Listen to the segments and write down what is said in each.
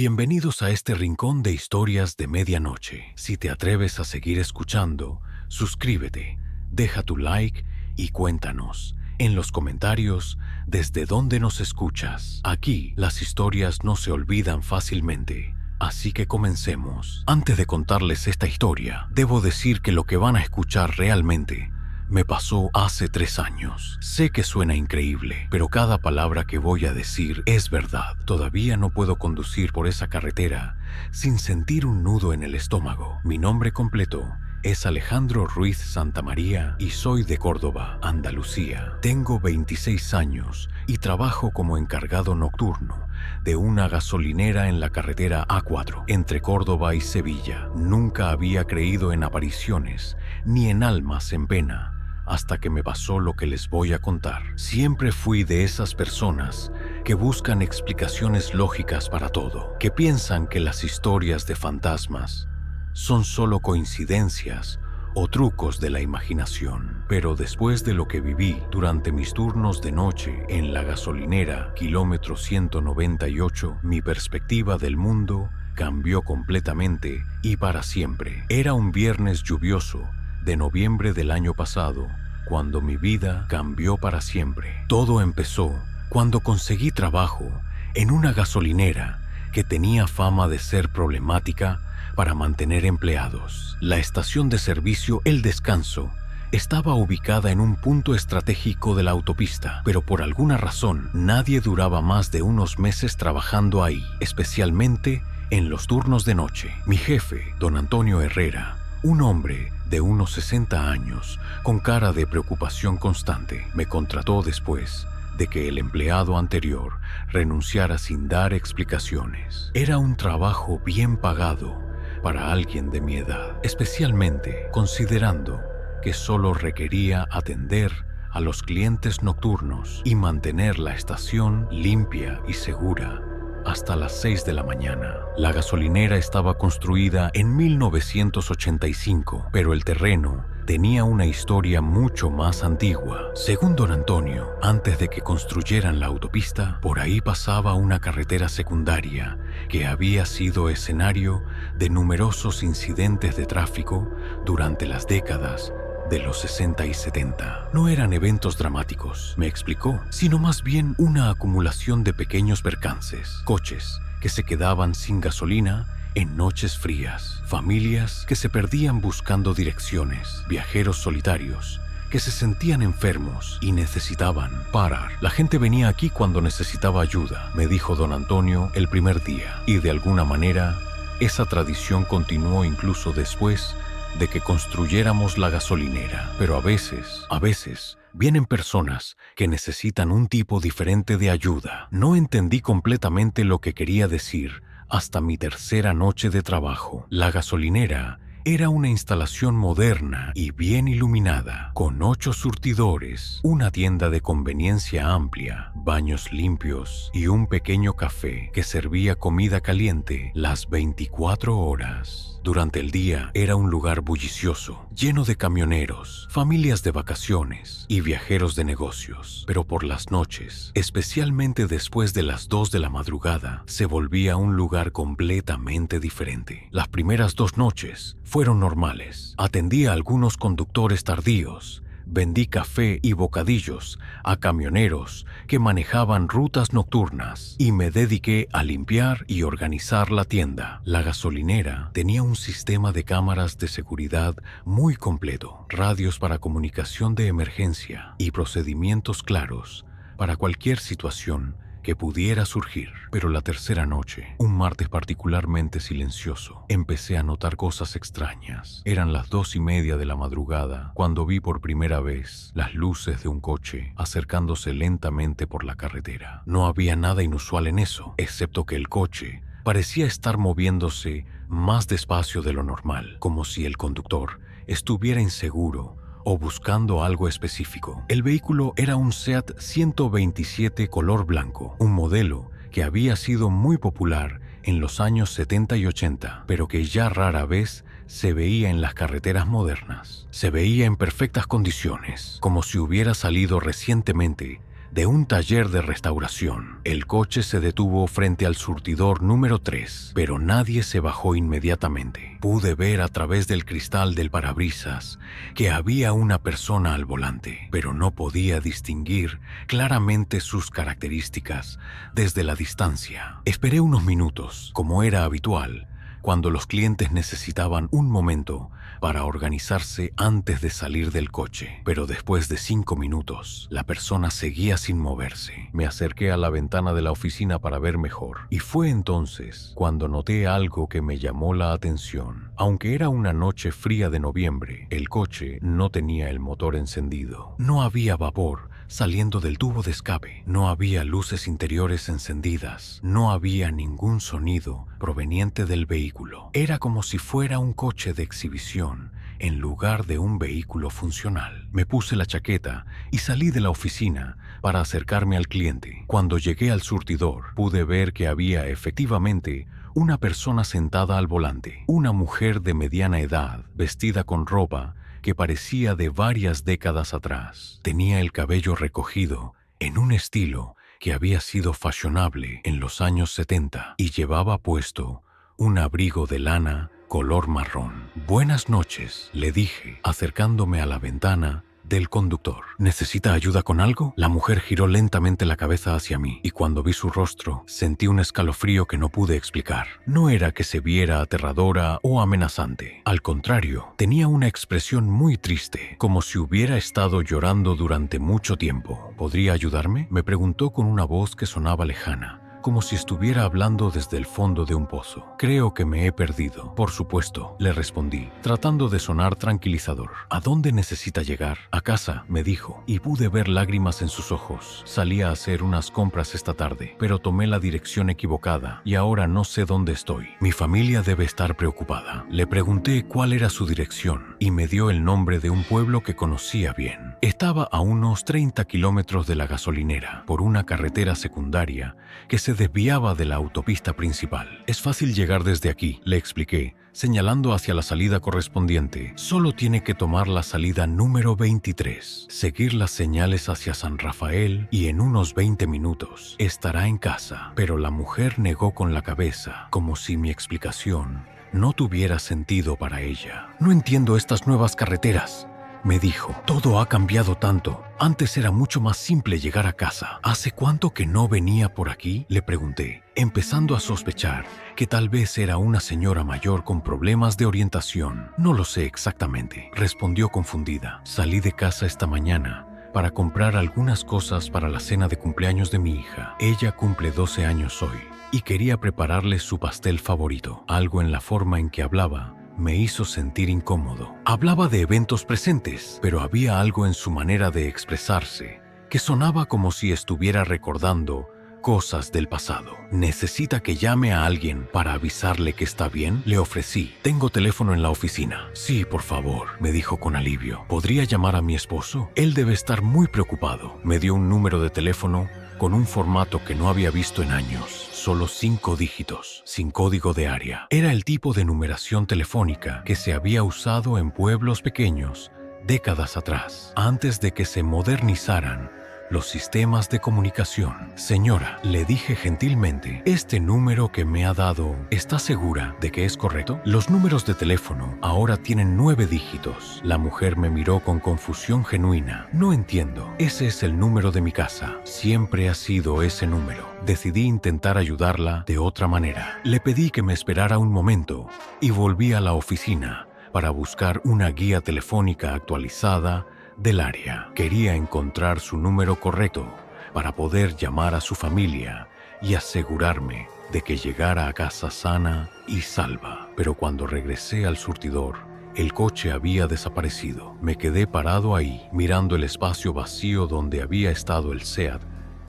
Bienvenidos a este rincón de historias de medianoche. Si te atreves a seguir escuchando, suscríbete, deja tu like y cuéntanos en los comentarios desde dónde nos escuchas. Aquí las historias no se olvidan fácilmente, así que comencemos. Antes de contarles esta historia, debo decir que lo que van a escuchar realmente me pasó hace 3 años. Sé que suena increíble, pero cada palabra que voy a decir es verdad. Todavía no puedo conducir por esa carretera sin sentir un nudo en el estómago. Mi nombre completo es Alejandro Ruiz Santamaría y soy de Córdoba, Andalucía. Tengo 26 años y trabajo como encargado nocturno de una gasolinera en la carretera A4, entre Córdoba y Sevilla. Nunca había creído en apariciones ni en almas en pena, hasta que me pasó lo que les voy a contar. Siempre fui de esas personas que buscan explicaciones lógicas para todo, que piensan que las historias de fantasmas son solo coincidencias o trucos de la imaginación. Pero después de lo que viví durante mis turnos de noche en la gasolinera kilómetro 198, mi perspectiva del mundo cambió completamente y para siempre. Era un viernes lluvioso de noviembre del año pasado, cuando mi vida cambió para siempre. Todo empezó cuando conseguí trabajo en una gasolinera que tenía fama de ser problemática para mantener empleados. La estación de servicio El Descanso estaba ubicada en un punto estratégico de la autopista, pero por alguna razón nadie duraba más de unos meses trabajando ahí, especialmente en los turnos de noche. Mi jefe, don Antonio Herrera, un hombre de unos 60 años, con cara de preocupación constante, me contrató después de que el empleado anterior renunciara sin dar explicaciones. Era un trabajo bien pagado para alguien de mi edad, especialmente considerando que solo requería atender a los clientes nocturnos y mantener la estación limpia y segura hasta las 6 de la mañana. La gasolinera estaba construida en 1985, pero el terreno tenía una historia mucho más antigua. Según don Antonio, antes de que construyeran la autopista, por ahí pasaba una carretera secundaria que había sido escenario de numerosos incidentes de tráfico durante las décadas de los 60 y 70. No eran eventos dramáticos, me explicó, sino más bien una acumulación de pequeños percances, coches que se quedaban sin gasolina en noches frías, familias que se perdían buscando direcciones, viajeros solitarios que se sentían enfermos y necesitaban parar. La gente venía aquí cuando necesitaba ayuda, me dijo don Antonio el primer día, y de alguna manera esa tradición continuó incluso después de que construyéramos la gasolinera. Pero a veces, vienen personas que necesitan un tipo diferente de ayuda. No entendí completamente lo que quería decir hasta mi tercera noche de trabajo. La gasolinera era una instalación moderna y bien iluminada, con 8 surtidores, una tienda de conveniencia amplia, baños limpios y un pequeño café que servía comida caliente las 24 horas. Durante el día era un lugar bullicioso, lleno de camioneros, familias de vacaciones y viajeros de negocios. Pero por las noches, especialmente después de las 2 de la madrugada, se volvía un lugar completamente diferente. Las primeras 2 noches fueron normales. Atendí a algunos conductores tardíos. Vendí café y bocadillos a camioneros que manejaban rutas nocturnas y me dediqué a limpiar y organizar la tienda. La gasolinera tenía un sistema de cámaras de seguridad muy completo, radios para comunicación de emergencia y procedimientos claros para cualquier situación que pudiera surgir. Pero la tercera noche, un martes particularmente silencioso, empecé a notar cosas extrañas. Eran las 2:30 de la madrugada cuando vi por primera vez las luces de un coche acercándose lentamente por la carretera. No había nada inusual en eso, excepto que el coche parecía estar moviéndose más despacio de lo normal, como si el conductor estuviera inseguro o buscando algo específico. El vehículo era un Seat 127 color blanco, un modelo que había sido muy popular en los años 70 y 80, pero que ya rara vez se veía en las carreteras modernas. Se veía en perfectas condiciones, como si hubiera salido recientemente de un taller de restauración. El coche se detuvo frente al surtidor número 3, pero nadie se bajó inmediatamente. Pude ver a través del cristal del parabrisas que había una persona al volante, pero no podía distinguir claramente sus características desde la distancia. Esperé unos minutos, como era habitual, cuando los clientes necesitaban un momento para organizarse antes de salir del coche. Pero después de 5 minutos, la persona seguía sin moverse. Me acerqué a la ventana de la oficina para ver mejor, y fue entonces cuando noté algo que me llamó la atención. Aunque era una noche fría de noviembre, el coche no tenía el motor encendido. No había vapor saliendo del tubo de escape. No había luces interiores encendidas. No había ningún sonido proveniente del vehículo. Era como si fuera un coche de exhibición en lugar de un vehículo funcional. Me puse la chaqueta y salí de la oficina para acercarme al cliente. Cuando llegué al surtidor, pude ver que había efectivamente una persona sentada al volante. Una mujer de mediana edad, vestida con ropa que parecía de varias décadas atrás. Tenía el cabello recogido en un estilo que había sido fashionable en los años 70 y llevaba puesto un abrigo de lana color marrón. «Buenas noches», le dije, acercándome a la ventana del conductor. «¿Necesita ayuda con algo?». La mujer giró lentamente la cabeza hacia mí y cuando vi su rostro sentí un escalofrío que no pude explicar. No era que se viera aterradora o amenazante. Al contrario, tenía una expresión muy triste, como si hubiera estado llorando durante mucho tiempo. «¿Podría ayudarme?», me preguntó con una voz que sonaba lejana, como si estuviera hablando desde el fondo de un pozo. «Creo que me he perdido». «Por supuesto», le respondí, tratando de sonar tranquilizador. «¿A dónde necesita llegar?». «A casa», me dijo, y pude ver lágrimas en sus ojos. «Salí a hacer unas compras esta tarde, pero tomé la dirección equivocada y ahora no sé dónde estoy. Mi familia debe estar preocupada». Le pregunté cuál era su dirección y me dio el nombre de un pueblo que conocía bien. Estaba a unos 30 kilómetros de la gasolinera, por una carretera secundaria que se desviaba de la autopista principal. «Es fácil llegar desde aquí», le expliqué, señalando hacia la salida correspondiente. «Solo tiene que tomar la salida número 23, seguir las señales hacia San Rafael y en unos 20 minutos estará en casa». Pero la mujer negó con la cabeza, como si mi explicación no tuviera sentido para ella. «No entiendo estas nuevas carreteras», me dijo. «Todo ha cambiado tanto. Antes era mucho más simple llegar a casa». «¿Hace cuánto que no venía por aquí?», le pregunté, empezando a sospechar que tal vez era una señora mayor con problemas de orientación. «No lo sé exactamente», respondió confundida. «Salí de casa esta mañana para comprar algunas cosas para la cena de cumpleaños de mi hija. Ella cumple 12 años hoy y quería prepararle su pastel favorito». Algo en la forma en que hablaba me hizo sentir incómodo. Hablaba de eventos presentes, pero había algo en su manera de expresarse que sonaba como si estuviera recordando cosas del pasado. «¿Necesita que llame a alguien para avisarle que está bien?», le ofrecí. «Tengo teléfono en la oficina». «Sí, por favor», me dijo con alivio. «¿Podría llamar a mi esposo? Él debe estar muy preocupado». Me dio un número de teléfono con un formato que no había visto en años. Solo 5 dígitos, sin código de área. Era el tipo de numeración telefónica que se había usado en pueblos pequeños décadas atrás, antes de que se modernizaran los sistemas de comunicación. «Señora», le dije gentilmente, «este número que me ha dado, ¿está segura de que es correcto? Los números de teléfono ahora tienen 9 dígitos». La mujer me miró con confusión genuina. «No entiendo. Ese es el número de mi casa. Siempre ha sido ese número». Decidí intentar ayudarla de otra manera. Le pedí que me esperara un momento y volví a la oficina para buscar una guía telefónica actualizada del área. Quería encontrar su número correcto para poder llamar a su familia y asegurarme de que llegara a casa sana y salva. Pero cuando regresé al surtidor, el coche había desaparecido. Me quedé parado ahí, mirando el espacio vacío donde había estado el SEAT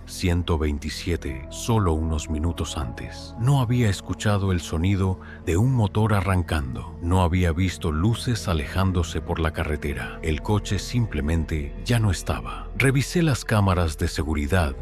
127 solo unos minutos antes. No había escuchado el sonido de un motor arrancando. No había visto luces alejándose por la carretera. El coche simplemente ya no estaba. Revisé las cámaras de seguridad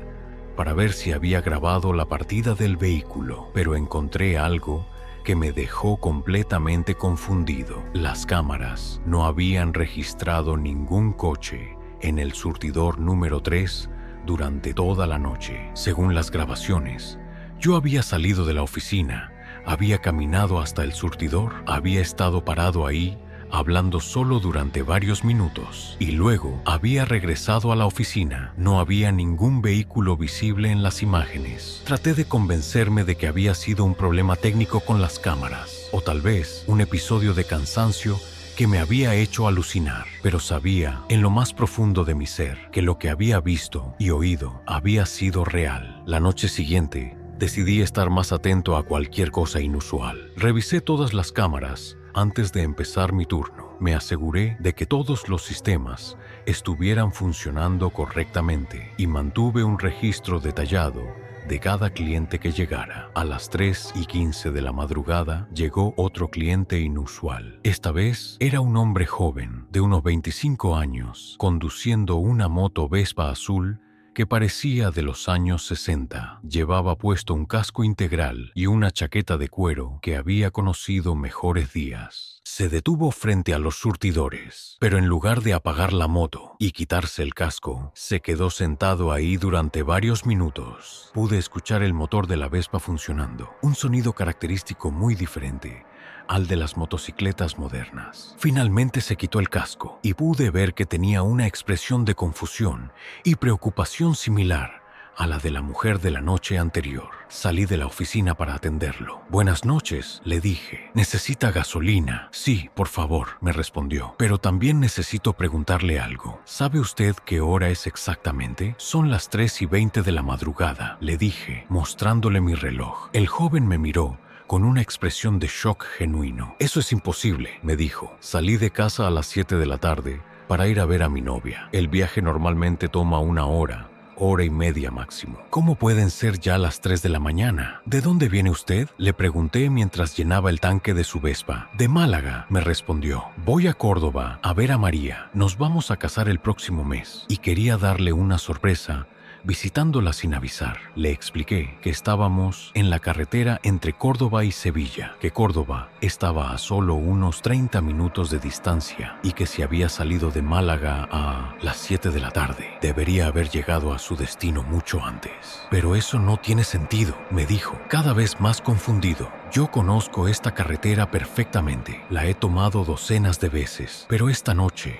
para ver si había grabado la partida del vehículo, pero encontré algo que me dejó completamente confundido. Las cámaras no habían registrado ningún coche en el surtidor número 3 durante toda la noche. Según las grabaciones, yo había salido de la oficina, había caminado hasta el surtidor, había estado parado ahí, hablando solo durante varios minutos, y luego había regresado a la oficina. No había ningún vehículo visible en las imágenes. Traté de convencerme de que había sido un problema técnico con las cámaras, o tal vez un episodio de cansancio que me había hecho alucinar, pero sabía en lo más profundo de mi ser que lo que había visto y oído había sido real. La noche siguiente, decidí estar más atento a cualquier cosa inusual. Revisé todas las cámaras antes de empezar mi turno. Me aseguré de que todos los sistemas estuvieran funcionando correctamente y mantuve un registro detallado de cada cliente que llegara. A las 3:15 de la madrugada llegó otro cliente inusual. Esta vez era un hombre joven de unos 25 años conduciendo una moto Vespa azul que parecía de los años 60. Llevaba puesto un casco integral y una chaqueta de cuero que había conocido mejores días. Se detuvo frente a los surtidores, pero en lugar de apagar la moto y quitarse el casco, se quedó sentado ahí durante varios minutos. Pude escuchar el motor de la Vespa funcionando, un sonido característico muy diferente al de las motocicletas modernas. Finalmente se quitó el casco y pude ver que tenía una expresión de confusión y preocupación similar a la de la mujer de la noche anterior. Salí de la oficina para atenderlo. «Buenas noches», le dije. «¿Necesita gasolina?» «Sí, por favor», me respondió. «Pero también necesito preguntarle algo. ¿Sabe usted qué hora es exactamente?» «Son las 3:20 de la madrugada», le dije, mostrándole mi reloj. El joven me miró con una expresión de shock genuino. «Eso es imposible», me dijo. «Salí de casa a las 7 de la tarde para ir a ver a mi novia. El viaje normalmente toma una hora y media máximo. ¿Cómo pueden ser ya las 3 de la mañana? ¿De dónde viene usted?», le pregunté mientras llenaba el tanque de su Vespa. «De Málaga», me respondió. «Voy a Córdoba a ver a María. Nos vamos a casar el próximo mes y quería darle una sorpresa visitándola sin avisar». Le expliqué que estábamos en la carretera entre Córdoba y Sevilla, que Córdoba estaba a solo unos 30 minutos de distancia y que si había salido de Málaga a las 7 de la tarde, debería haber llegado a su destino mucho antes. «Pero eso no tiene sentido», me dijo, cada vez más confundido. «Yo conozco esta carretera perfectamente. La he tomado docenas de veces. Pero esta noche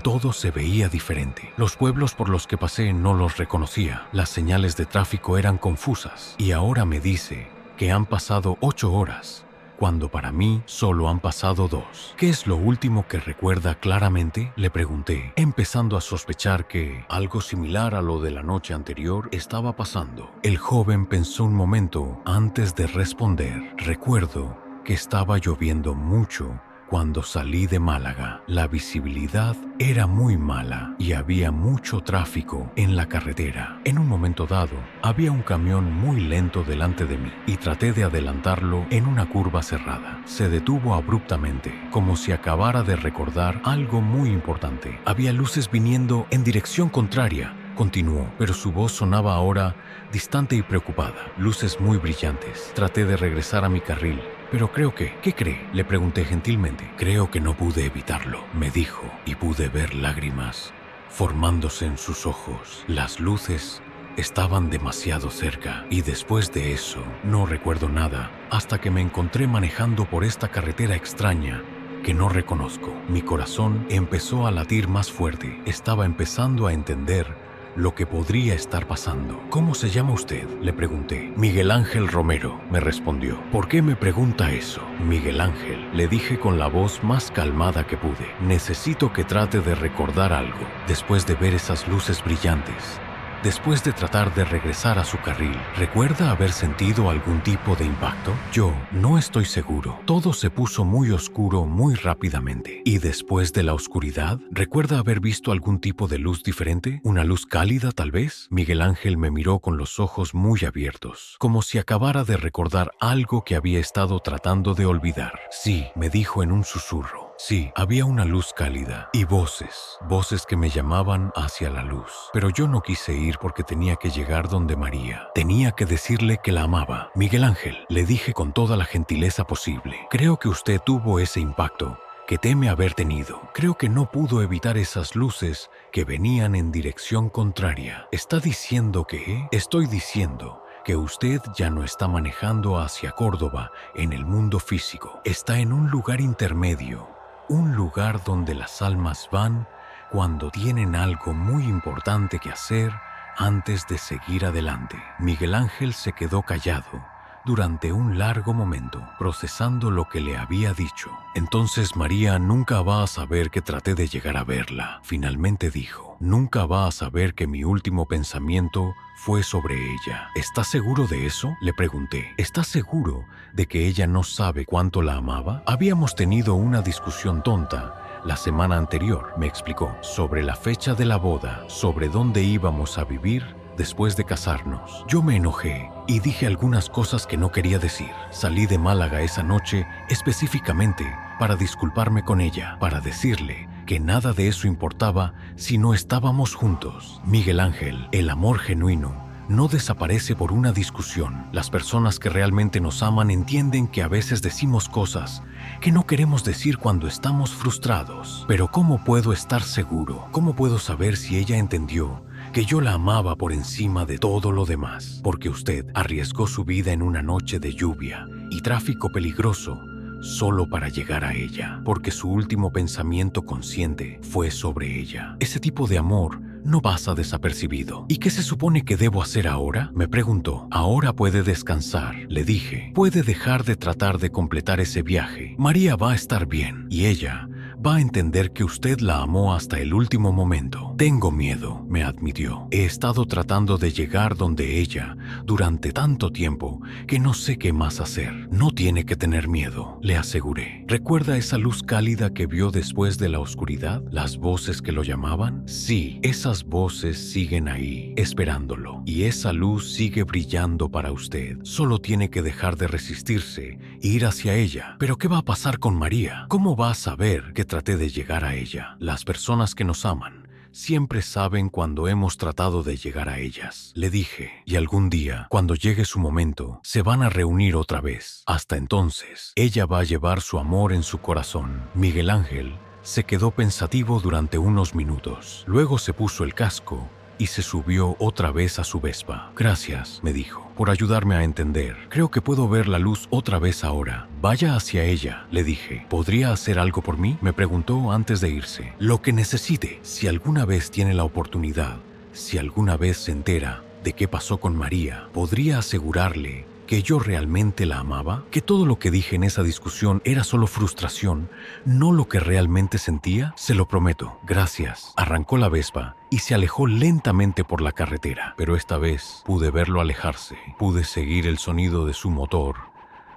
todo se veía diferente. Los pueblos por los que pasé no los reconocía. Las señales de tráfico eran confusas. Y ahora me dice que han pasado 8 horas, cuando para mí solo han pasado 2. «¿Qué es lo último que recuerda claramente?», le pregunté, empezando a sospechar que algo similar a lo de la noche anterior estaba pasando. El joven pensó un momento antes de responder. «Recuerdo que estaba lloviendo mucho cuando salí de Málaga. La visibilidad era muy mala y había mucho tráfico en la carretera. En un momento dado, había un camión muy lento delante de mí y traté de adelantarlo en una curva cerrada. Se detuvo abruptamente, como si acabara de recordar algo muy importante. Había luces viniendo en dirección contraria», continuó, pero su voz sonaba ahora distante y preocupada. «Luces muy brillantes. Traté de regresar a mi carril, pero creo que... ¿Qué cree?», le pregunté gentilmente. «Creo que no pude evitarlo», me dijo, y pude ver lágrimas formándose en sus ojos. Las luces estaban demasiado cerca y después de eso no recuerdo nada hasta que me encontré manejando por esta carretera extraña que no reconozco. Mi corazón empezó a latir más fuerte. Estaba empezando a entender lo que podría estar pasando. «¿Cómo se llama usted?», le pregunté. «Miguel Ángel Romero», me respondió. «¿Por qué me pregunta eso?». «Miguel Ángel», le dije con la voz más calmada que pude. «Necesito que trate de recordar algo. Después de ver esas luces brillantes, después de tratar de regresar a su carril, ¿recuerda haber sentido algún tipo de impacto?». «Yo no estoy seguro. Todo se puso muy oscuro muy rápidamente». «¿Y después de la oscuridad, recuerda haber visto algún tipo de luz diferente? ¿Una luz cálida, tal vez?». Miguel Ángel me miró con los ojos muy abiertos, como si acabara de recordar algo que había estado tratando de olvidar. «Sí», me dijo en un susurro. «Sí, había una luz cálida y voces que me llamaban hacia la luz. Pero yo no quise ir porque tenía que llegar donde María. Tenía que decirle que la amaba». «Miguel Ángel», le dije con toda la gentileza posible, «creo que usted tuvo ese impacto que teme haber tenido. Creo que no pudo evitar esas luces que venían en dirección contraria. ¿Está diciendo que? Estoy diciendo que usted ya no está manejando hacia Córdoba en el mundo físico. Está en un lugar intermedio, un lugar donde las almas van cuando tienen algo muy importante que hacer antes de seguir adelante. Miguel Ángel se quedó callado durante un largo momento, procesando lo que le había dicho. Entonces María nunca va a saber que traté de llegar a verla. Finalmente dijo, nunca va a saber que mi último pensamiento fue sobre ella. ¿Estás seguro de eso?, le pregunté. ¿Estás seguro de que ella no sabe cuánto la amaba? Habíamos tenido una discusión tonta la semana anterior, me explicó, sobre la fecha de la boda, sobre dónde íbamos a vivir después de casarnos. Yo me enojé y dije algunas cosas que no quería decir. Salí de Málaga esa noche específicamente para disculparme con ella, para decirle que nada de eso importaba si no estábamos juntos. Miguel Ángel, el amor genuino no desaparece por una discusión. Las personas que realmente nos aman entienden que a veces decimos cosas que no queremos decir cuando estamos frustrados. Pero ¿cómo puedo estar seguro? ¿Cómo puedo saber si ella entendió que yo la amaba por encima de todo lo demás? Porque usted arriesgó su vida en una noche de lluvia y tráfico peligroso solo para llegar a ella, porque su último pensamiento consciente fue sobre ella. Ese tipo de amor no pasa desapercibido. ¿Y qué se supone que debo hacer ahora?, me preguntó. Ahora puede descansar, le dije. Puede dejar de tratar de completar ese viaje. María va a estar bien y ella va a entender que usted la amó hasta el último momento. Tengo miedo, me admitió. He estado tratando de llegar donde ella durante tanto tiempo que no sé qué más hacer. No tiene que tener miedo, le aseguré. ¿Recuerda esa luz cálida que vio después de la oscuridad? ¿Las voces que lo llamaban? Sí, esas voces siguen ahí, esperándolo. Y esa luz sigue brillando para usted. Solo tiene que dejar de resistirse e ir hacia ella. ¿Pero qué va a pasar con María? ¿Cómo va a saber que traté de llegar a ella? Las personas que nos aman siempre saben cuando hemos tratado de llegar a ellas, le dije, y algún día, cuando llegue su momento, se van a reunir otra vez. Hasta entonces, ella va a llevar su amor en su corazón. Miguel Ángel se quedó pensativo durante unos minutos. Luego se puso el casco y se subió otra vez a su Vespa. Gracias, me dijo, por ayudarme a entender. Creo que puedo ver la luz otra vez ahora. Vaya hacia ella, le dije. ¿Podría hacer algo por mí?, me preguntó antes de irse. Lo que necesite. Si alguna vez tiene la oportunidad, si alguna vez se entera de qué pasó con María, podría asegurarle que yo realmente la amaba, que todo lo que dije en esa discusión era solo frustración, no lo que realmente sentía. Se lo prometo. Gracias. Arrancó la Vespa y se alejó lentamente por la carretera, pero esta vez pude verlo alejarse. Pude seguir el sonido de su motor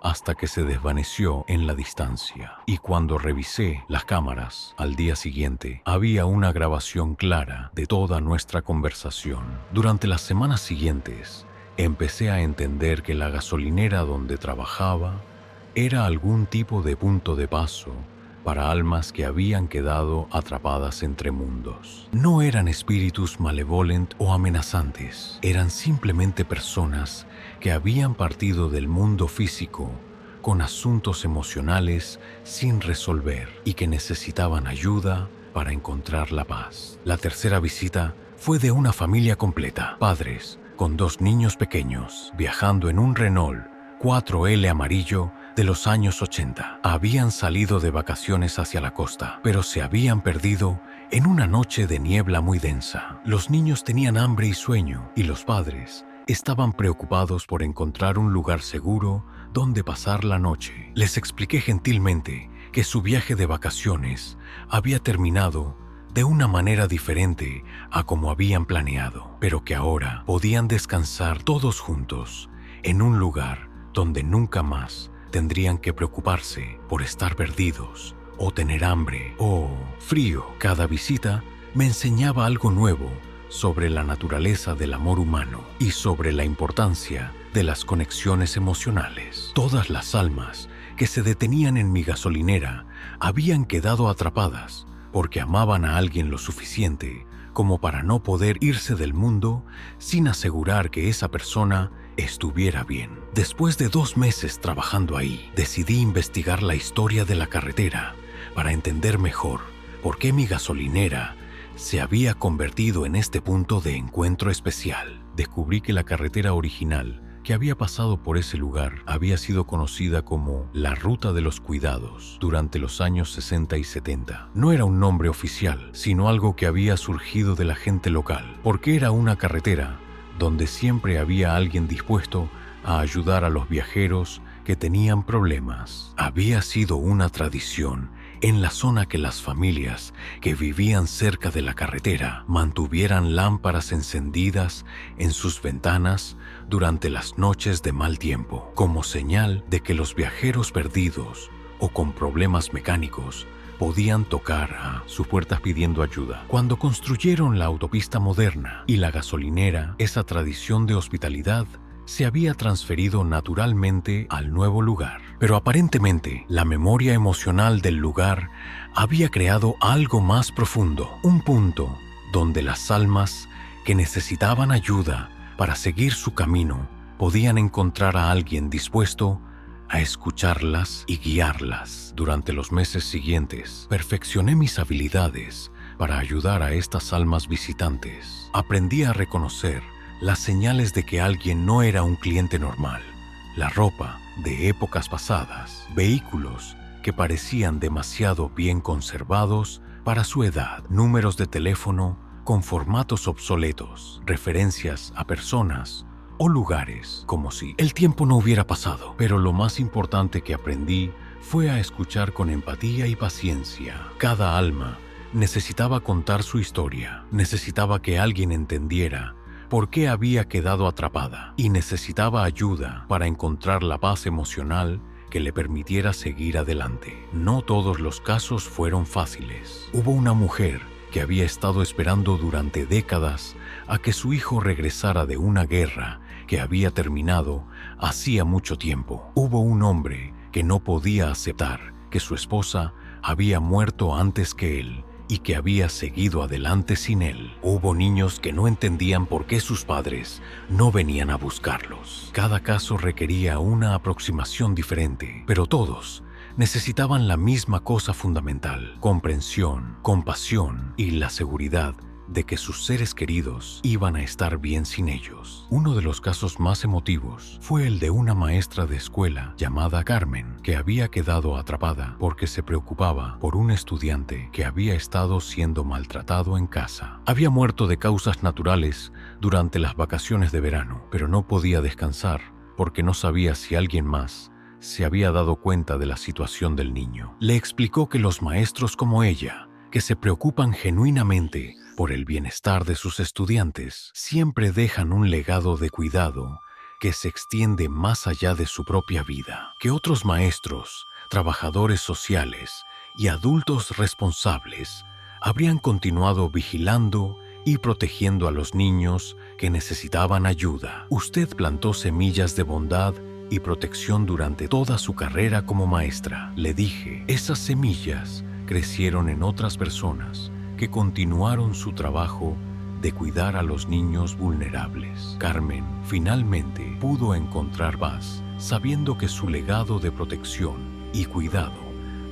hasta que se desvaneció en la distancia. Y cuando revisé las cámaras al día siguiente, había una grabación clara de toda nuestra conversación. Durante las semanas siguientes, empecé a entender que la gasolinera donde trabajaba era algún tipo de punto de paso para almas que habían quedado atrapadas entre mundos. No eran espíritus malevolentes o amenazantes, eran simplemente personas que habían partido del mundo físico con asuntos emocionales sin resolver y que necesitaban ayuda para encontrar la paz. La tercera visita fue de una familia completa, padres con 2 niños pequeños, viajando en un Renault 4L amarillo de los años 80. Habían salido de vacaciones hacia la costa, pero se habían perdido en una noche de niebla muy densa. Los niños tenían hambre y sueño, y los padres estaban preocupados por encontrar un lugar seguro donde pasar la noche. Les expliqué gentilmente que su viaje de vacaciones había terminado de una manera diferente a como habían planeado, pero que ahora podían descansar todos juntos en un lugar donde nunca más tendrían que preocuparse por estar perdidos o tener hambre o frío. Cada visita me enseñaba algo nuevo sobre la naturaleza del amor humano y sobre la importancia de las conexiones emocionales. Todas las almas que se detenían en mi gasolinera habían quedado atrapadas porque amaban a alguien lo suficiente como para no poder irse del mundo sin asegurar que esa persona estuviera bien. Después de 2 meses trabajando ahí, decidí investigar la historia de la carretera para entender mejor por qué mi gasolinera se había convertido en este punto de encuentro especial. Descubrí que la carretera original que había pasado por ese lugar había sido conocida como la Ruta de los Cuidados durante los años 60 y 70. No era un nombre oficial, sino algo que había surgido de la gente local, porque era una carretera donde siempre había alguien dispuesto a ayudar a los viajeros que tenían problemas. Había sido una tradición en la zona que las familias que vivían cerca de la carretera mantuvieran lámparas encendidas en sus ventanas durante las noches de mal tiempo, como señal de que los viajeros perdidos o con problemas mecánicos podían tocar a sus puertas pidiendo ayuda. Cuando construyeron la autopista moderna y la gasolinera, esa tradición de hospitalidad se había transferido naturalmente al nuevo lugar. Pero aparentemente, la memoria emocional del lugar había creado algo más profundo, un punto donde las almas que necesitaban ayuda para seguir su camino podían encontrar a alguien dispuesto a escucharlas y guiarlas. Durante los meses siguientes, perfeccioné mis habilidades para ayudar a estas almas visitantes. Aprendí a reconocer las señales de que alguien no era un cliente normal, la ropa de épocas pasadas, vehículos que parecían demasiado bien conservados para su edad, números de teléfono con formatos obsoletos, referencias a personas o lugares como si el tiempo no hubiera pasado. Pero lo más importante que aprendí fue a escuchar con empatía y paciencia. Cada alma necesitaba contar su historia, necesitaba que alguien entendiera por qué había quedado atrapada y necesitaba ayuda para encontrar la paz emocional que le permitiera seguir adelante. No todos los casos fueron fáciles. Hubo una mujer que había estado esperando durante décadas a que su hijo regresara de una guerra que había terminado hacía mucho tiempo. Hubo un hombre que no podía aceptar que su esposa había muerto antes que él y que había seguido adelante sin él. Hubo niños que no entendían por qué sus padres no venían a buscarlos. Cada caso requería una aproximación diferente, pero todos necesitaban la misma cosa fundamental: comprensión, compasión y la seguridad de que sus seres queridos iban a estar bien sin ellos. Uno de los casos más emotivos fue el de una maestra de escuela llamada Carmen, que había quedado atrapada porque se preocupaba por un estudiante que había estado siendo maltratado en casa. Había muerto de causas naturales durante las vacaciones de verano, pero no podía descansar porque no sabía si alguien más se había dado cuenta de la situación del niño. Le explicó que los maestros como ella, que se preocupan genuinamente por el bienestar de sus estudiantes, siempre dejan un legado de cuidado que se extiende más allá de su propia vida. Que otros maestros, trabajadores sociales y adultos responsables habrían continuado vigilando y protegiendo a los niños que necesitaban ayuda. Usted plantó semillas de bondad y protección durante toda su carrera como maestra. Le dije, esas semillas crecieron en otras personas que continuaron su trabajo de cuidar a los niños vulnerables. Carmen finalmente pudo encontrar paz, sabiendo que su legado de protección y cuidado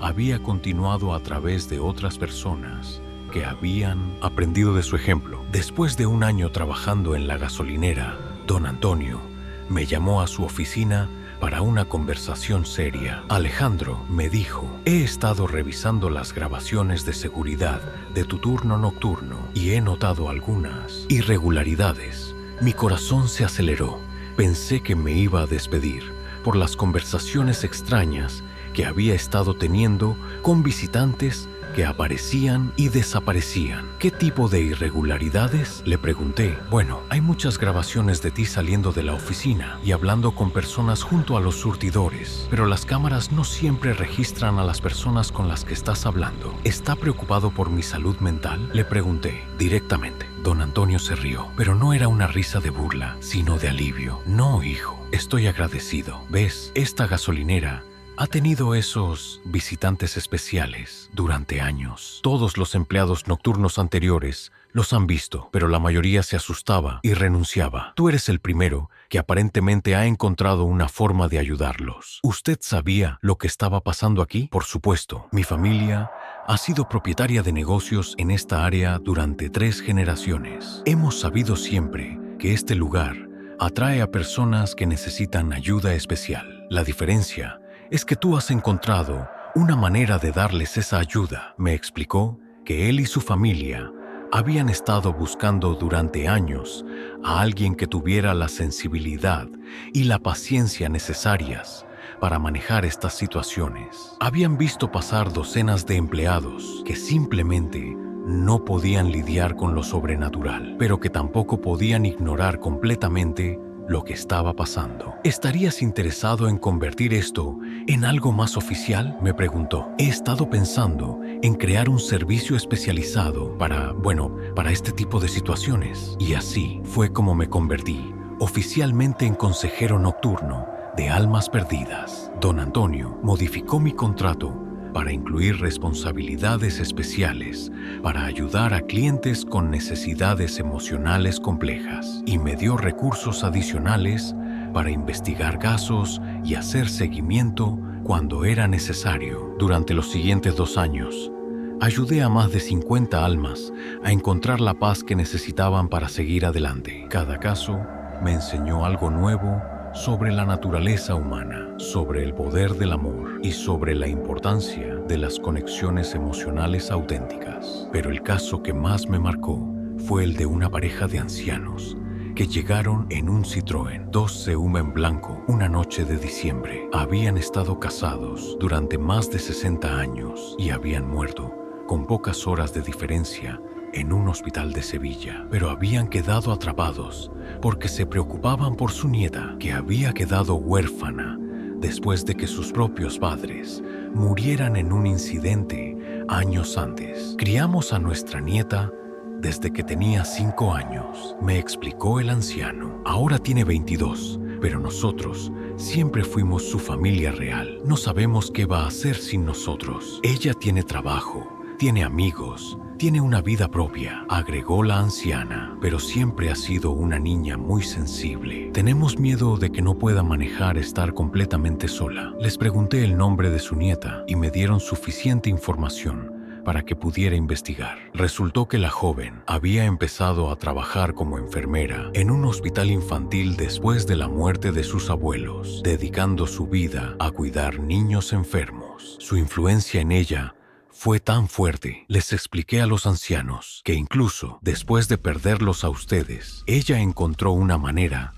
había continuado a través de otras personas que habían aprendido de su ejemplo. Después de un año trabajando en la gasolinera, don Antonio me llamó a su oficina para una conversación seria. Alejandro, me dijo, he estado revisando las grabaciones de seguridad de tu turno nocturno y he notado algunas irregularidades. Mi corazón se aceleró. Pensé que me iba a despedir por las conversaciones extrañas que había estado teniendo con visitantes que aparecían y desaparecían. ¿Qué tipo de irregularidades?, le pregunté. Bueno, hay muchas grabaciones de ti saliendo de la oficina y hablando con personas junto a los surtidores, pero las cámaras no siempre registran a las personas con las que estás hablando. ¿Está preocupado por mi salud mental?, le pregunté directamente. Don Antonio se rió, pero no era una risa de burla, sino de alivio. No, hijo, estoy agradecido. ¿Ves? Esta gasolinera Ha tenido esos visitantes especiales durante años. Todos los empleados nocturnos anteriores los han visto, pero la mayoría se asustaba y renunciaba. Tú eres el primero que aparentemente ha encontrado una forma de ayudarlos. ¿Usted sabía lo que estaba pasando aquí? Por supuesto, mi familia ha sido propietaria de negocios en esta área durante 3 generaciones. Hemos sabido siempre que este lugar atrae a personas que necesitan ayuda especial. La diferencia es que tú has encontrado una manera de darles esa ayuda. Me explicó que él y su familia habían estado buscando durante años a alguien que tuviera la sensibilidad y la paciencia necesarias para manejar estas situaciones. Habían visto pasar docenas de empleados que simplemente no podían lidiar con lo sobrenatural, pero que tampoco podían ignorar completamente lo que estaba pasando. ¿Estarías interesado en convertir esto en algo más oficial?, me preguntó. He estado pensando en crear un servicio especializado para este tipo de situaciones. Y así fue como me convertí oficialmente en consejero nocturno de almas perdidas. Don Antonio modificó mi contrato para incluir responsabilidades especiales para ayudar a clientes con necesidades emocionales complejas y me dio recursos adicionales para investigar casos y hacer seguimiento cuando era necesario. Durante los siguientes 2 años, ayudé a más de 50 almas a encontrar la paz que necesitaban para seguir adelante. Cada caso me enseñó algo nuevo sobre la naturaleza humana, sobre el poder del amor y sobre la importancia de las conexiones emocionales auténticas. Pero el caso que más me marcó fue el de una pareja de ancianos que llegaron en un Citroën 2 CUM en blanco una noche de diciembre. Habían estado casados durante más de 60 años y habían muerto con pocas horas de diferencia en un hospital de Sevilla, pero habían quedado atrapados porque se preocupaban por su nieta, que había quedado huérfana después de que sus propios padres murieran en un incidente años antes. Criamos a nuestra nieta desde que tenía 5 años, me explicó el anciano. Ahora tiene 22, pero nosotros siempre fuimos su familia real. No sabemos qué va a hacer sin nosotros. Ella tiene trabajo, tiene amigos, tiene una vida propia, agregó la anciana, pero siempre ha sido una niña muy sensible. Tenemos miedo de que no pueda manejar estar completamente sola. Les pregunté el nombre de su nieta y me dieron suficiente información para que pudiera investigar. Resultó que la joven había empezado a trabajar como enfermera en un hospital infantil después de la muerte de sus abuelos, dedicando su vida a cuidar niños enfermos. Su influencia en ella fue tan fuerte, les expliqué a los ancianos, que incluso después de perderlos a ustedes, ella encontró una manera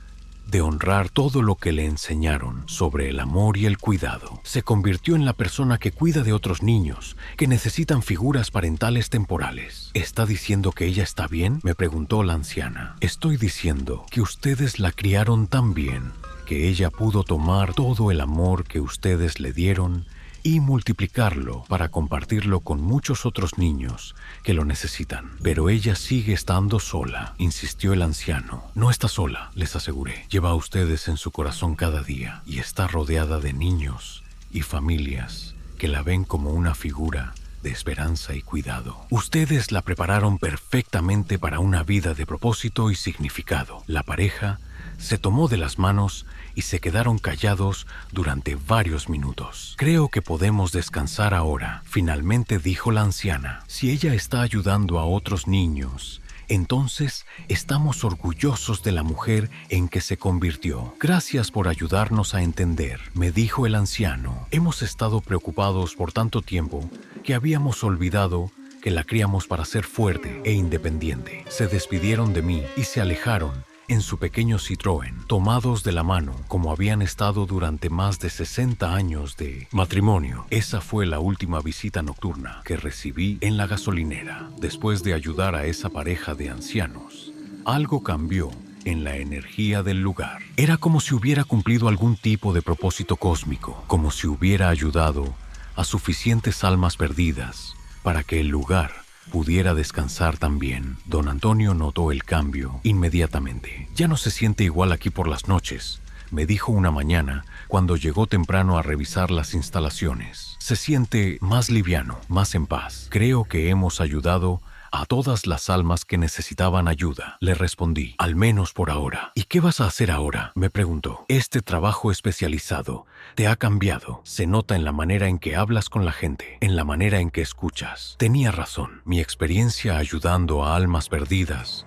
de honrar todo lo que le enseñaron sobre el amor y el cuidado. Se convirtió en la persona que cuida de otros niños que necesitan figuras parentales temporales. ¿Está diciendo que ella está bien?, me preguntó la anciana. Estoy diciendo que ustedes la criaron tan bien que ella pudo tomar todo el amor que ustedes le dieron y multiplicarlo para compartirlo con muchos otros niños que lo necesitan. Pero ella sigue estando sola, insistió el anciano. No está sola, les aseguré. Lleva a ustedes en su corazón cada día y está rodeada de niños y familias que la ven como una figura de esperanza y cuidado. Ustedes la prepararon perfectamente para una vida de propósito y significado. La pareja se tomó de las manos y se quedaron callados durante varios minutos. Creo que podemos descansar ahora, finalmente dijo la anciana. Si ella está ayudando a otros niños, entonces estamos orgullosos de la mujer en que se convirtió. Gracias por ayudarnos a entender, me dijo el anciano. Hemos estado preocupados por tanto tiempo que habíamos olvidado que la criamos para ser fuerte e independiente. Se despidieron de mí y se alejaron en su pequeño Citroën, tomados de la mano como habían estado durante más de 60 años de matrimonio. Esa fue la última visita nocturna que recibí en la gasolinera. Después de ayudar a esa pareja de ancianos, algo cambió en la energía del lugar. Era como si hubiera cumplido algún tipo de propósito cósmico, como si hubiera ayudado a suficientes almas perdidas para que el lugar pudiera descansar también. Don Antonio notó el cambio inmediatamente. Ya no se siente igual aquí por las noches, me dijo una mañana cuando llegó temprano a revisar las instalaciones. Se siente más liviano, más en paz. Creo que hemos ayudado a todas las almas que necesitaban ayuda. Le respondí, al menos por ahora. ¿Y qué vas a hacer ahora?, me preguntó. Este trabajo especializado te ha cambiado. Se nota en la manera en que hablas con la gente, en la manera en que escuchas. Tenía razón. Mi experiencia ayudando a almas perdidas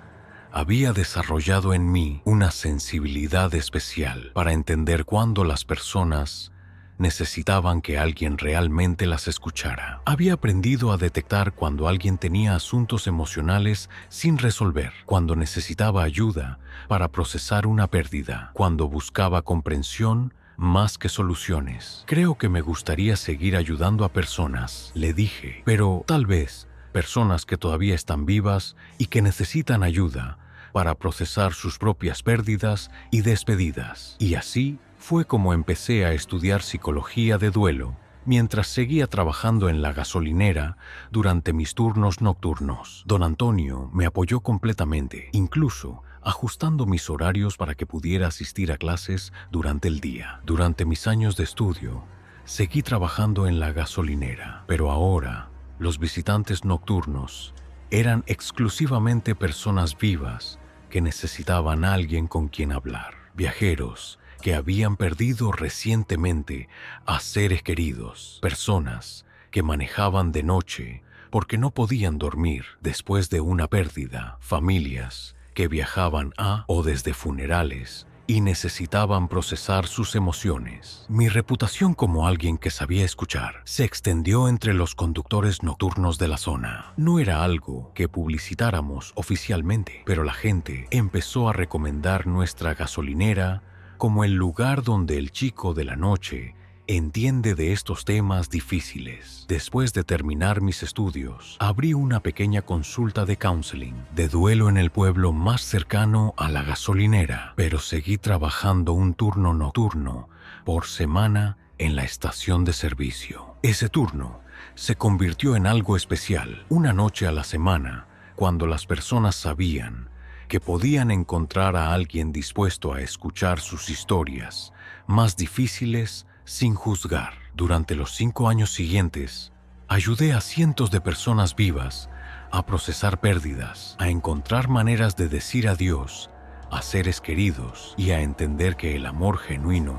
había desarrollado en mí una sensibilidad especial para entender cuándo las personas necesitaban que alguien realmente las escuchara. Había aprendido a detectar cuando alguien tenía asuntos emocionales sin resolver, cuando necesitaba ayuda para procesar una pérdida, cuando buscaba comprensión más que soluciones. Creo que me gustaría seguir ayudando a personas, le dije, pero tal vez personas que todavía están vivas y que necesitan ayuda para procesar sus propias pérdidas y despedidas. Y así fue como empecé a estudiar psicología de duelo mientras seguía trabajando en la gasolinera durante mis turnos nocturnos. Don Antonio me apoyó completamente, incluso ajustando mis horarios para que pudiera asistir a clases durante el día. Durante mis años de estudio, seguí trabajando en la gasolinera, pero ahora los visitantes nocturnos eran exclusivamente personas vivas que necesitaban a alguien con quien hablar. Viajeros que habían perdido recientemente a seres queridos, personas que manejaban de noche porque no podían dormir después de una pérdida, familias que viajaban a o desde funerales y necesitaban procesar sus emociones. Mi reputación como alguien que sabía escuchar se extendió entre los conductores nocturnos de la zona. No era algo que publicitáramos oficialmente, pero la gente empezó a recomendar nuestra gasolinera como el lugar donde el chico de la noche entiende de estos temas difíciles. Después de terminar mis estudios, abrí una pequeña consulta de counseling, de duelo en el pueblo más cercano a la gasolinera, pero seguí trabajando un turno nocturno por semana en la estación de servicio. Ese turno se convirtió en algo especial, una noche a la semana, cuando las personas sabían que podían encontrar a alguien dispuesto a escuchar sus historias más difíciles sin juzgar. Durante los 5 años siguientes, ayudé a cientos de personas vivas a procesar pérdidas, a encontrar maneras de decir adiós a seres queridos y a entender que el amor genuino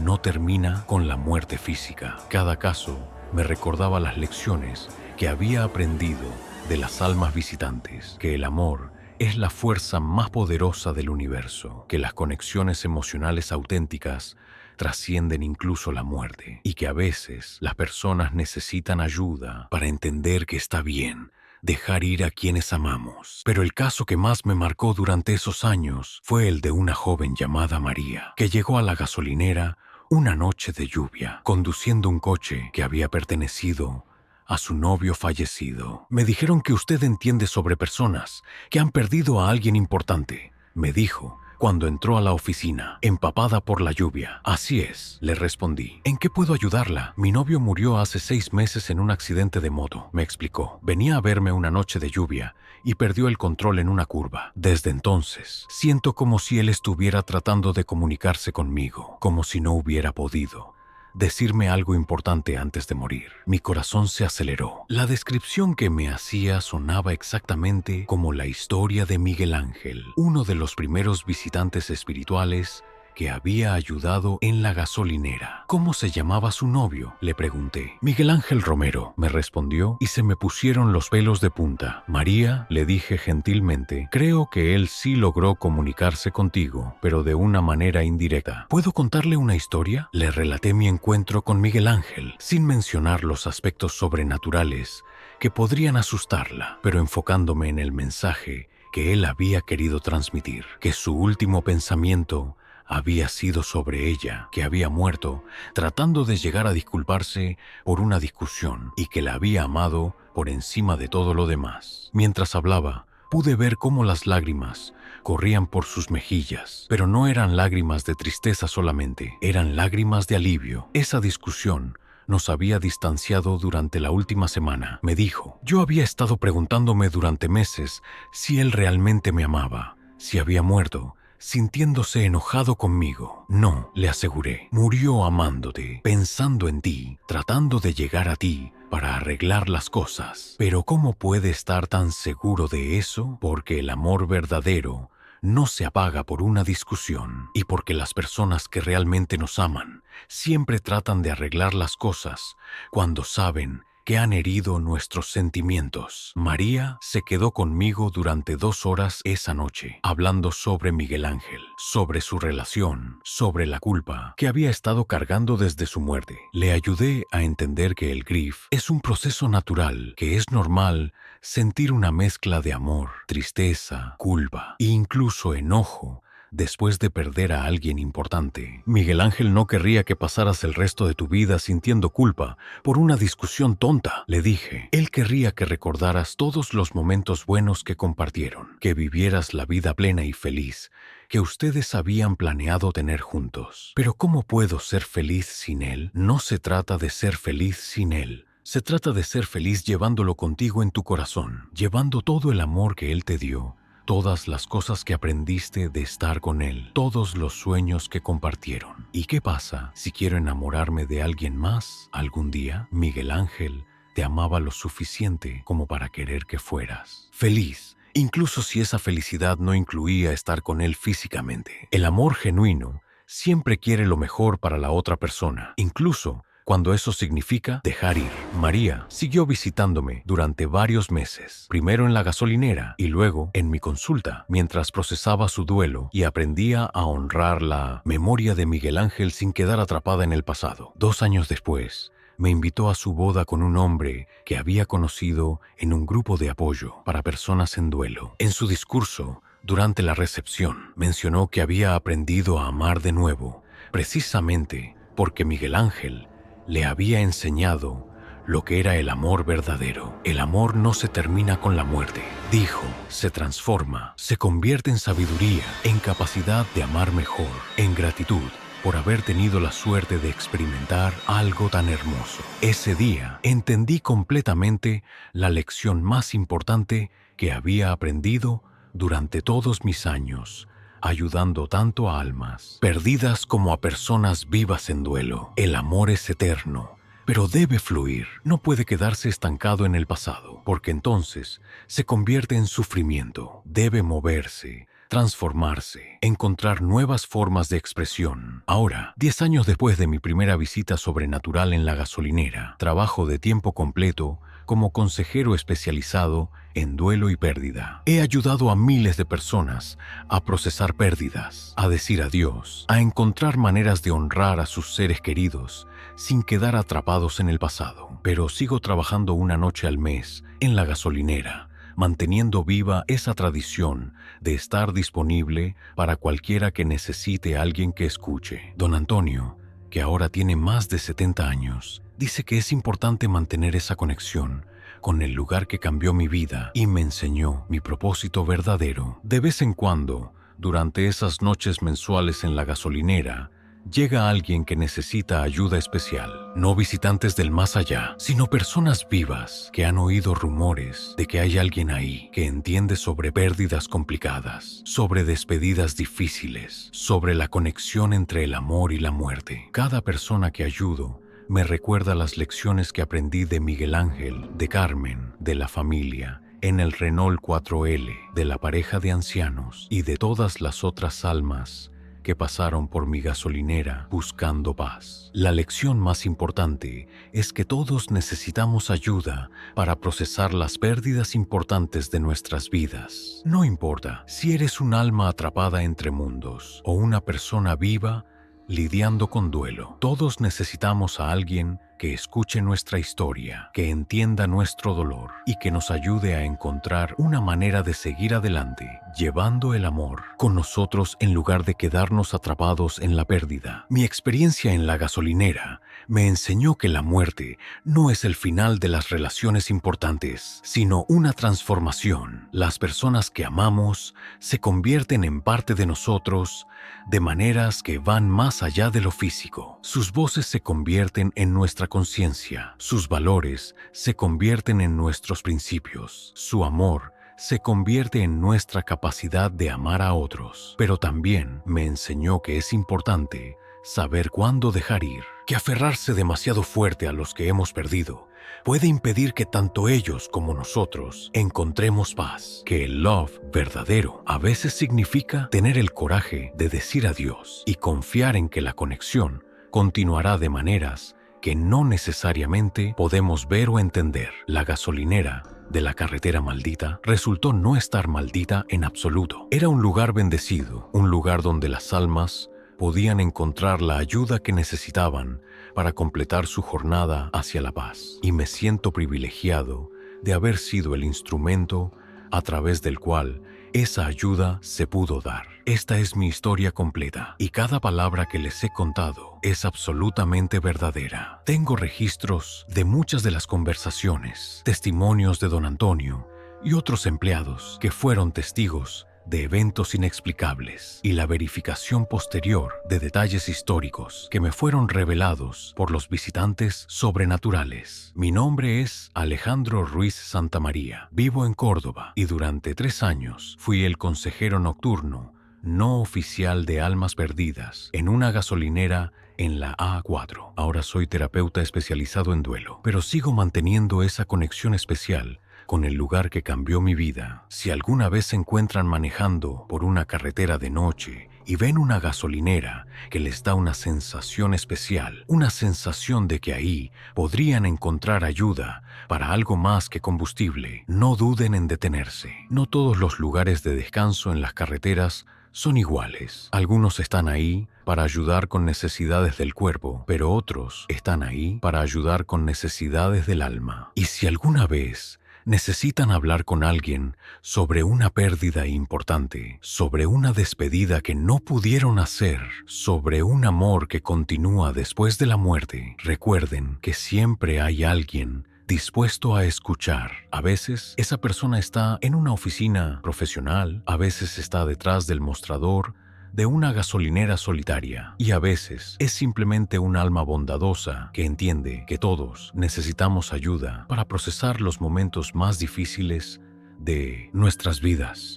no termina con la muerte física. Cada caso me recordaba las lecciones que había aprendido de las almas visitantes, que el amor es la fuerza más poderosa del universo, que las conexiones emocionales auténticas trascienden incluso la muerte y que a veces las personas necesitan ayuda para entender que está bien dejar ir a quienes amamos. Pero el caso que más me marcó durante esos años fue el de una joven llamada María, que llegó a la gasolinera una noche de lluvia, conduciendo un coche que había pertenecido a su novio fallecido. Me dijeron que usted entiende sobre personas que han perdido a alguien importante, me dijo cuando entró a la oficina, empapada por la lluvia. Así es, le respondí. ¿En qué puedo ayudarla? Mi novio murió hace 6 meses en un accidente de moto, me explicó. Venía a verme una noche de lluvia y perdió el control en una curva. Desde entonces, siento como si él estuviera tratando de comunicarse conmigo, como si no hubiera podido decirme algo importante antes de morir. Mi corazón se aceleró. La descripción que me hacía sonaba exactamente como la historia de Miguel Ángel, uno de los primeros visitantes espirituales que había ayudado en la gasolinera. ¿Cómo se llamaba su novio?, le pregunté. Miguel Ángel Romero, me respondió, y se me pusieron los pelos de punta. María, le dije gentilmente, creo que él sí logró comunicarse contigo, pero de una manera indirecta. ¿Puedo contarle una historia? Le relaté mi encuentro con Miguel Ángel, sin mencionar los aspectos sobrenaturales que podrían asustarla, pero enfocándome en el mensaje que él había querido transmitir, que su último pensamiento había sido sobre ella, que había muerto tratando de llegar a disculparse por una discusión y que la había amado por encima de todo lo demás. Mientras hablaba, pude ver cómo las lágrimas corrían por sus mejillas, pero no eran lágrimas de tristeza solamente, eran lágrimas de alivio. Esa discusión nos había distanciado durante la última semana, me dijo. Yo había estado preguntándome durante meses si él realmente me amaba, si había muerto, sintiéndose enojado conmigo. No, le aseguré, murió amándote, pensando en ti, tratando de llegar a ti para arreglar las cosas. Pero ¿cómo puede estar tan seguro de eso? Porque el amor verdadero no se apaga por una discusión, y porque las personas que realmente nos aman siempre tratan de arreglar las cosas cuando saben que han herido nuestros sentimientos. María se quedó conmigo durante 2 horas esa noche, hablando sobre Miguel Ángel, sobre su relación, sobre la culpa que había estado cargando desde su muerte. Le ayudé a entender que el grief es un proceso natural, que es normal sentir una mezcla de amor, tristeza, culpa e incluso enojo después de perder a alguien importante. Miguel Ángel no querría que pasaras el resto de tu vida sintiendo culpa por una discusión tonta, le dije. Él querría que recordaras todos los momentos buenos que compartieron, que vivieras la vida plena y feliz que ustedes habían planeado tener juntos. Pero ¿cómo puedo ser feliz sin él? No se trata de ser feliz sin él. Se trata de ser feliz llevándolo contigo en tu corazón, llevando todo el amor que él te dio, todas las cosas que aprendiste de estar con él, todos los sueños que compartieron. ¿Y qué pasa si quiero enamorarme de alguien más algún día? Miguel Ángel te amaba lo suficiente como para querer que fueras feliz, incluso si esa felicidad no incluía estar con él físicamente. El amor genuino siempre quiere lo mejor para la otra persona, incluso cuando eso significa dejar ir. María siguió visitándome durante varios meses, primero en la gasolinera y luego en mi consulta, mientras procesaba su duelo y aprendía a honrar la memoria de Miguel Ángel sin quedar atrapada en el pasado. 2 años después, me invitó a su boda con un hombre que había conocido en un grupo de apoyo para personas en duelo. En su discurso, durante la recepción, mencionó que había aprendido a amar de nuevo, precisamente porque Miguel Ángel le había enseñado lo que era el amor verdadero. El amor no se termina con la muerte, dijo, se transforma, se convierte en sabiduría, en capacidad de amar mejor, en gratitud por haber tenido la suerte de experimentar algo tan hermoso. Ese día entendí completamente la lección más importante que había aprendido durante todos mis años, ayudando tanto a almas perdidas como a personas vivas en duelo. El amor es eterno, pero debe fluir. No puede quedarse estancado en el pasado, porque entonces se convierte en sufrimiento. Debe moverse, transformarse, encontrar nuevas formas de expresión. Ahora, 10 años después de mi primera visita sobrenatural en la gasolinera, trabajo de tiempo completo como consejero especializado en duelo y pérdida. He ayudado a miles de personas a procesar pérdidas, a decir adiós, a encontrar maneras de honrar a sus seres queridos sin quedar atrapados en el pasado. Pero sigo trabajando una noche al mes en la gasolinera, manteniendo viva esa tradición de estar disponible para cualquiera que necesite a alguien que escuche. Don Antonio, que ahora tiene más de 70 años, dice que es importante mantener esa conexión con el lugar que cambió mi vida y me enseñó mi propósito verdadero. De vez en cuando, durante esas noches mensuales en la gasolinera, llega alguien que necesita ayuda especial. No visitantes del más allá, sino personas vivas que han oído rumores de que hay alguien ahí que entiende sobre pérdidas complicadas, sobre despedidas difíciles, sobre la conexión entre el amor y la muerte. Cada persona que ayudo me recuerda las lecciones que aprendí de Miguel Ángel, de Carmen, de la familia, en el Renault 4L, de la pareja de ancianos y de todas las otras almas que pasaron por mi gasolinera buscando paz. La lección más importante es que todos necesitamos ayuda para procesar las pérdidas importantes de nuestras vidas. No importa si eres un alma atrapada entre mundos o una persona viva lidiando con duelo. Todos necesitamos a alguien que escuche nuestra historia, que entienda nuestro dolor y que nos ayude a encontrar una manera de seguir adelante, llevando el amor con nosotros en lugar de quedarnos atrapados en la pérdida. Mi experiencia en la gasolinera me enseñó que la muerte no es el final de las relaciones importantes, sino una transformación. Las personas que amamos se convierten en parte de nosotros de maneras que van más allá de lo físico. Sus voces se convierten en nuestra conciencia, sus valores se convierten en nuestros principios, su amor se convierte en nuestra capacidad de amar a otros. Pero también me enseñó que es importante saber cuándo dejar ir, que aferrarse demasiado fuerte a los que hemos perdido puede impedir que tanto ellos como nosotros encontremos paz, que el love verdadero a veces significa tener el coraje de decir adiós y confiar en que la conexión continuará de maneras que no necesariamente podemos ver o entender. La gasolinera de la carretera maldita resultó no estar maldita en absoluto. Era un lugar bendecido, un lugar donde las almas podían encontrar la ayuda que necesitaban para completar su jornada hacia la paz. Y me siento privilegiado de haber sido el instrumento a través del cual esa ayuda se pudo dar. Esta es mi historia completa y cada palabra que les he contado es absolutamente verdadera. Tengo registros de muchas de las conversaciones, testimonios de don Antonio y otros empleados que fueron testigos de eventos inexplicables y la verificación posterior de detalles históricos que me fueron revelados por los visitantes sobrenaturales. Mi nombre es Alejandro Ruiz Santamaría. Vivo en Córdoba y durante 3 años fui el consejero nocturno no oficial de almas perdidas en una gasolinera en la A4. Ahora soy terapeuta especializado en duelo, pero sigo manteniendo esa conexión especial con el lugar que cambió mi vida. Si alguna vez se encuentran manejando por una carretera de noche y ven una gasolinera que les da una sensación especial, una sensación de que ahí podrían encontrar ayuda para algo más que combustible, no duden en detenerse. No todos los lugares de descanso en las carreteras son iguales. Algunos están ahí para ayudar con necesidades del cuerpo, pero otros están ahí para ayudar con necesidades del alma. Y si alguna vez necesitan hablar con alguien sobre una pérdida importante, sobre una despedida que no pudieron hacer, sobre un amor que continúa después de la muerte, recuerden que siempre hay alguien dispuesto a escuchar. A veces esa persona está en una oficina profesional, a veces está detrás del mostrador de una gasolinera solitaria y a veces es simplemente un alma bondadosa que entiende que todos necesitamos ayuda para procesar los momentos más difíciles de nuestras vidas.